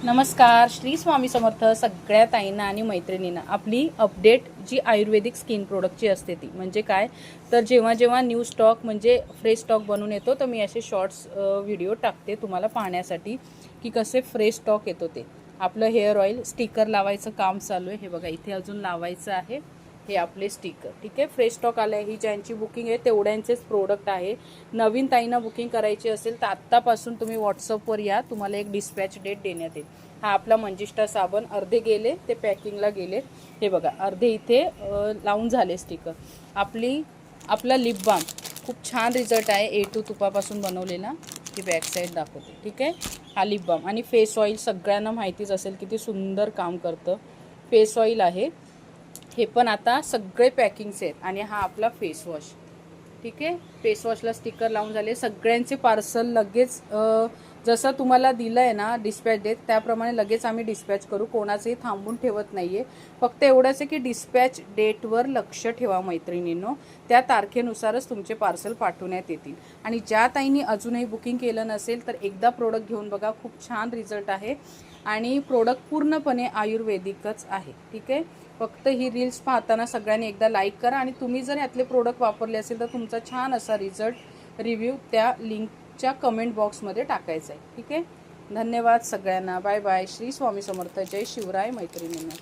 नमस्कार, श्री स्वामी समर्थ. सगळ्या ताईंना आणि मैत्रिणींना आपली अपडेट जी आयुर्वेदिक स्किन प्रोडक्टची असते ती म्हणजे काय, तर जेव्हा जेव्हा न्यू स्टॉक म्हणजे फ्रेश स्टॉक बनून येतो तर मी असे शॉर्ट्स व्हिडिओ टाकते तुम्हाला पाहण्यासाठी की कसे फ्रेश स्टॉक येतो ते. आपलं हेअर ऑइल स्टिकर लावायचं काम चालू आहे. हे बघा, इथे अजून लावायचं आहे. हे आपले स्टिकर, ठीक आहे. फ्रेश स्टॉक आलं आहे. ही ज्यांची बुकिंग आहे तेवढ्यांचेच प्रोडक्ट आहे. नवीन ताईंना बुकिंग करायची असेल तर आत्तापासून तुम्ही व्हॉट्सअपवर या, तुम्हाला एक डिस्पॅच डेट देण्यात येईल. हा आपला मंजिष्ठा साबण अर्धे गेले, ते पॅकिंगला गेले. हे बघा, अर्धे इथे लावून झाले स्टिकर. आपला लिप बाम खूप छान रिझल्ट आहे. A2 तुपापासून बनवलेला. ही बॅक साईड दाखवते, ठीक आहे. हा लिप बाम आणि फेस ऑइल सगळ्यांना माहितीच असेल किती सुंदर काम करतं. फेस ऑइल आहे हे, पण आता सगळे पॅकिंगचे आहेत. आणि हा आपला फेस वॉश, ठीक आहे. फेस वॉशला स्टिकर लावून झाले. सगळ्यांचे पार्सल लगेच जसं तुम्हाला दिलं आहे ना डिस्पॅच डेट, त्याप्रमाणे लगेच आम्ही डिस्पॅच करू. कोणाचंही थांबून ठेवत नाही आहे. फक्त एवढंच आहे की डिस्पॅच डेटवर लक्ष ठेवा मैत्रिणींनो. त्या तारखेनुसारच तुमचे पार्सल पाठवण्यात येतील. आणि ज्या ताईंनी अजूनही बुकिंग केलं नसेल तर एकदा प्रोडक्ट घेऊन बघा, खूप छान रिझल्ट आहे. आणि प्रोडक्ट पूर्णपणे आयुर्वेदिकच आहे, ठीक आहे. फक्त ही रील्स पाहताना सगळ्यांनी एकदा लाईक करा. आणि तुम्ही जर यातले प्रोडक्ट वापरले असेल तर तुमचा छान असा रिझल्ट रिव्ह्यू त्या लिंकच्या कमेंट बॉक्समध्ये टाकायचा आहे, ठीक आहे. धन्यवाद सगळ्यांना. Bye bye. श्री स्वामी समर्थ. जय शिवराय मैत्रिणींना.